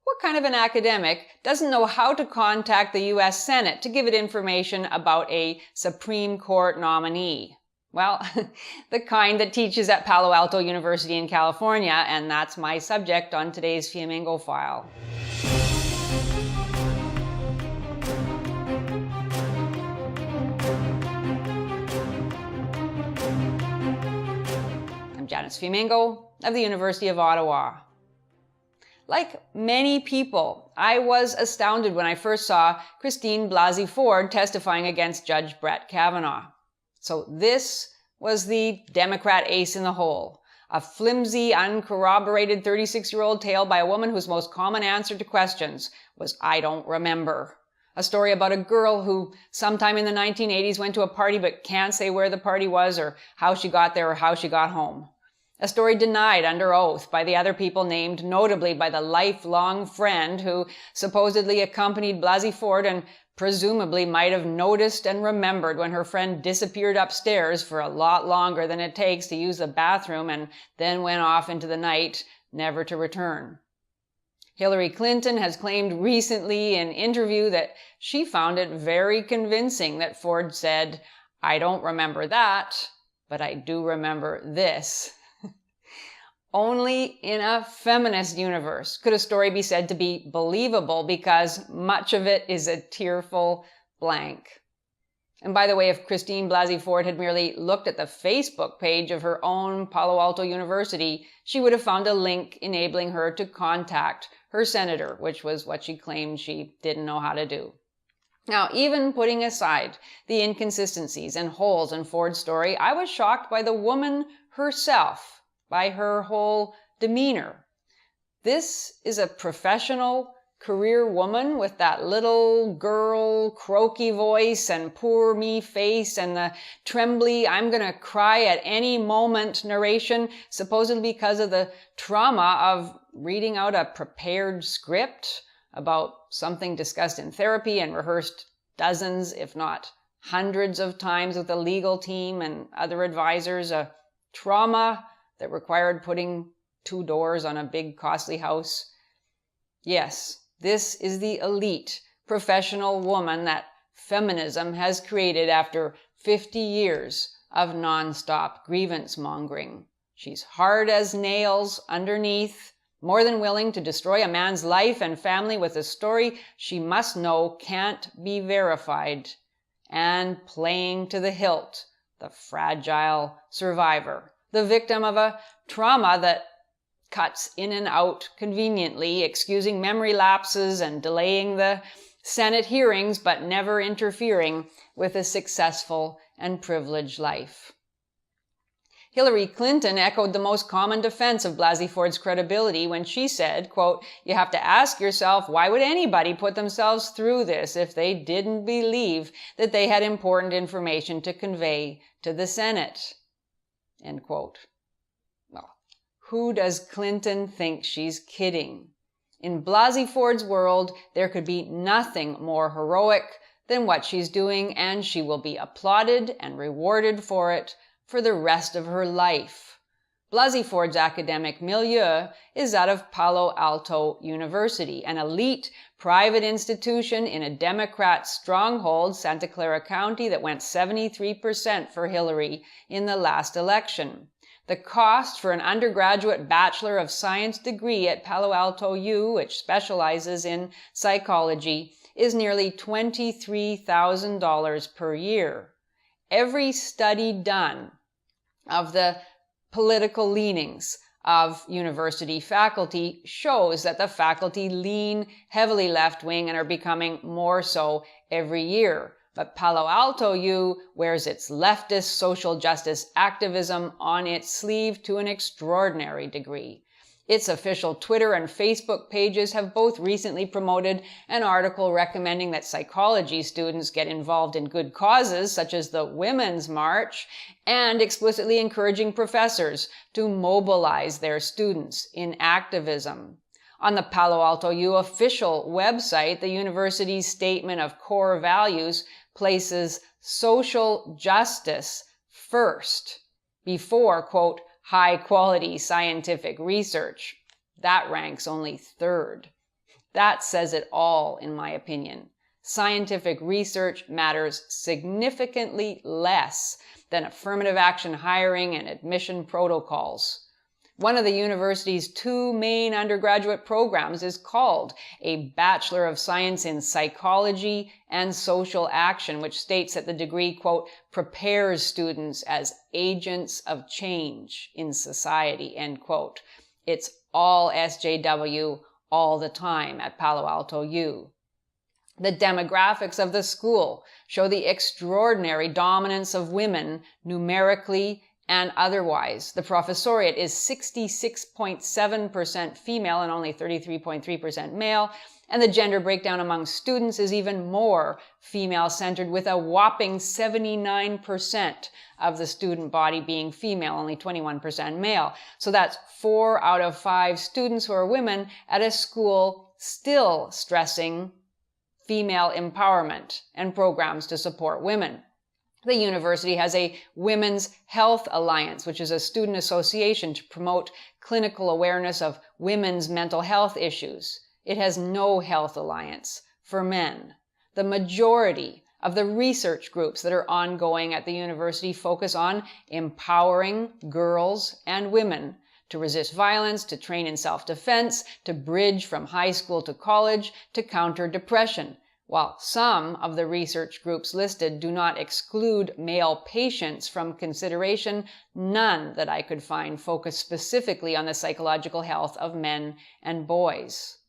What kind of an academic doesn't know how to contact the U.S. Senate to give it information about a Supreme Court nominee? Well, the kind that teaches at Palo Alto University in California, and that's my subject on today's Fiamingo File. I'm Janice Fiamingo of the University of Ottawa. Like many people, I was astounded when I first saw Christine Blasey Ford testifying against Judge Brett Kavanaugh. So this was the Democrat ace in the hole, a flimsy, uncorroborated 36-year-old tale by a woman whose most common answer to questions was, "I don't remember." A story about a girl who sometime in the 1980s went to a party but can't say where the party was or how she got there or how she got home. A story denied under oath by the other people named, notably by the lifelong friend who supposedly accompanied Blasey Ford and presumably might have noticed and remembered when her friend disappeared upstairs for a lot longer than it takes to use the bathroom and then went off into the night, never to return. Hillary Clinton has claimed recently in an interview that she found it very convincing that Ford said, "I don't remember that, but I do remember this." Only in a feminist universe could a story be said to be believable because much of it is a tearful blank. And by the way, if Christine Blasey Ford had merely looked at the Facebook page of her own Palo Alto University, she would have found a link enabling her to contact her senator, which was what she claimed she didn't know how to do. Now, even putting aside the inconsistencies and holes in Ford's story, I was shocked by the woman herself, by her whole demeanor. This is a professional career woman with that little girl croaky voice and poor me face and the trembly "I'm gonna cry at any moment" narration, supposedly because of the trauma of reading out a prepared script about something discussed in therapy and rehearsed dozens, if not hundreds of times with the legal team and other advisors, a trauma that required putting 2 doors on a big costly house. Yes, this is the elite professional woman that feminism has created after 50 years of nonstop grievance mongering. She's hard as nails underneath, more than willing to destroy a man's life and family with a story she must know can't be verified, and playing to the hilt the fragile survivor, the victim of a trauma that cuts in and out conveniently, excusing memory lapses and delaying the Senate hearings, but never interfering with a successful and privileged life. Hillary Clinton echoed the most common defense of Blasey Ford's credibility when she said, quote, "You have to ask yourself, why would anybody put themselves through this if they didn't believe that they had important information to convey to the Senate?" End quote. Well, who does Clinton think she's kidding? In Blasey Ford's world, there could be nothing more heroic than what she's doing, and she will be applauded and rewarded for it for the rest of her life. Blasey Ford's academic milieu is that of Palo Alto University, an elite private institution in a Democrat stronghold, Santa Clara County, that went 73% for Hillary in the last election. The cost for an undergraduate Bachelor of Science degree at Palo Alto U, which specializes in psychology, is nearly $23,000 per year. Every study done of the political leanings of university faculty shows that the faculty lean heavily left-wing and are becoming more so every year. But Palo Alto U wears its leftist social justice activism on its sleeve to an extraordinary degree. Its official Twitter and Facebook pages have both recently promoted an article recommending that psychology students get involved in good causes, such as the Women's March, and explicitly encouraging professors to mobilize their students in activism. On the Palo Alto U official website, the university's statement of core values places social justice first, before, quote, high-quality scientific research. That ranks only third. That says it all, in my opinion. Scientific research matters significantly less than affirmative action hiring and admission protocols. One of the university's 2 main undergraduate programs is called a Bachelor of Science in Psychology and Social Action, which states that the degree, quote, prepares students as agents of change in society, end quote. It's all SJW all the time at Palo Alto U. The demographics of the school show the extraordinary dominance of women numerically and otherwise. The professoriate is 66.7% female and only 33.3% male, and the gender breakdown among students is even more female-centered, with a whopping 79% of the student body being female, only 21% male. So that's 4 out of 5 students who are women at a school still stressing female empowerment and programs to support women. The university has a Women's Health Alliance, which is a student association to promote clinical awareness of women's mental health issues. It has no health alliance for men. The majority of the research groups that are ongoing at the university focus on empowering girls and women to resist violence, to train in self-defense, to bridge from high school to college, to counter depression. While some of the research groups listed do not exclude male patients from consideration, none that I could find focus specifically on the psychological health of men and boys.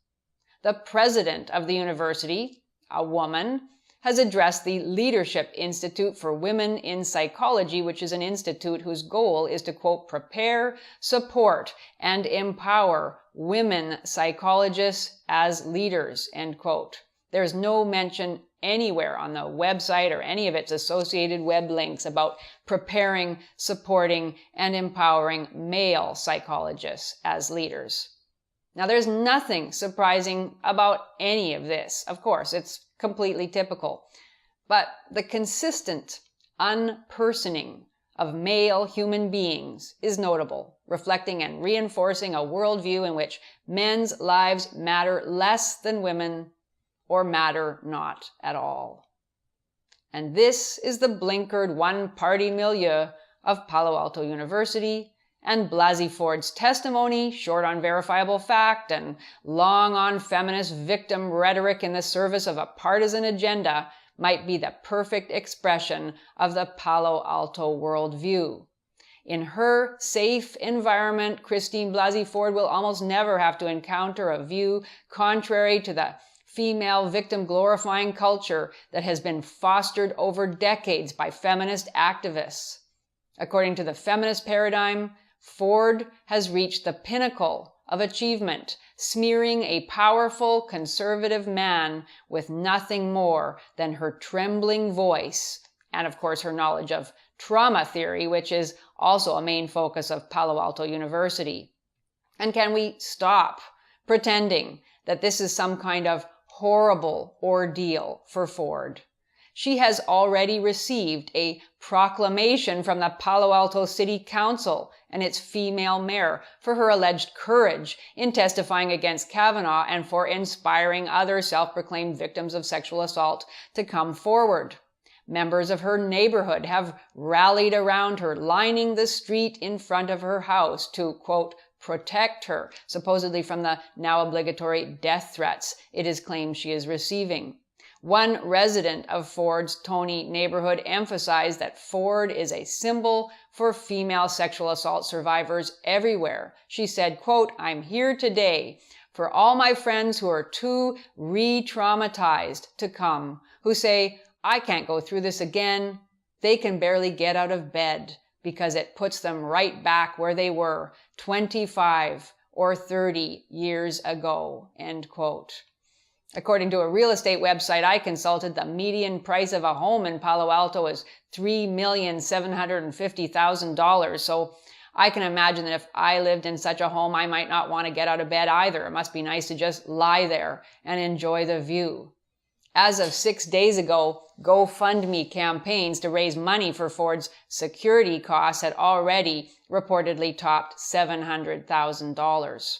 The president of the university, a woman, has addressed the Leadership Institute for Women in Psychology, which is an institute whose goal is to, quote, prepare, support, and empower women psychologists as leaders, end quote. There's no mention anywhere on the website or any of its associated web links about preparing, supporting, and empowering male psychologists as leaders. Now, there's nothing surprising about any of this. Of course, it's completely typical. But the consistent unpersoning of male human beings is notable, reflecting and reinforcing a worldview in which men's lives matter less than women or matter not at all. And this is the blinkered one-party milieu of Palo Alto University, and Blasey Ford's testimony, short on verifiable fact and long on feminist victim rhetoric in the service of a partisan agenda, might be the perfect expression of the Palo Alto worldview. In her safe environment, Christine Blasey Ford will almost never have to encounter a view contrary to the female victim glorifying culture that has been fostered over decades by feminist activists. According to the feminist paradigm, Ford has reached the pinnacle of achievement, smearing a powerful conservative man with nothing more than her trembling voice and, of course, her knowledge of trauma theory, which is also a main focus of Palo Alto University. And can we stop pretending that this is some kind of horrible ordeal for Ford? She has already received a proclamation from the Palo Alto City Council and its female mayor for her alleged courage in testifying against Kavanaugh and for inspiring other self-proclaimed victims of sexual assault to come forward. Members of her neighborhood have rallied around her, lining the street in front of her house to, quote, protect her, supposedly from the now obligatory death threats it is claimed she is receiving. One resident of Ford's Tony neighborhood emphasized that Ford is a symbol for female sexual assault survivors everywhere. She said, quote, I'm here today for all my friends who are too re-traumatized to come, who say, I can't go through this again. They can barely get out of bed because it puts them right back where they were 25 or 30 years ago, end quote. According to a real estate website I consulted, the median price of a home in Palo Alto is $3,750,000. So I can imagine that if I lived in such a home, I might not want to get out of bed either. It must be nice to just lie there and enjoy the view. As of 6 days ago, GoFundMe campaigns to raise money for Ford's security costs had already reportedly topped $700,000.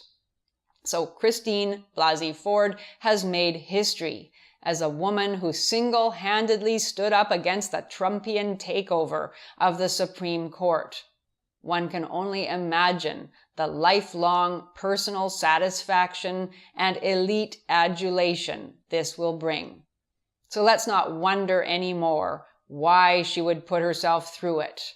So Christine Blasey Ford has made history as a woman who single-handedly stood up against the Trumpian takeover of the Supreme Court. One can only imagine the lifelong personal satisfaction and elite adulation this will bring. So let's not wonder anymore why she would put herself through it.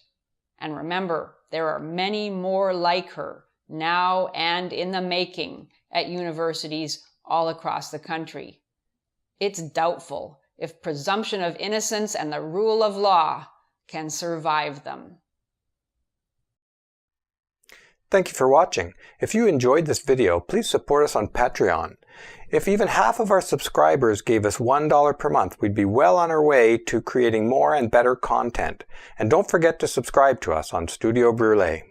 And remember, there are many more like her now and in the making at universities all across the country. It's doubtful if presumption of innocence and the rule of law can survive them. Thank you for watching. If you enjoyed this video, please support us on Patreon. If even half of our subscribers gave us $1 per month, we'd be well on our way to creating more and better content. And don't forget to subscribe to us on Studio Brule.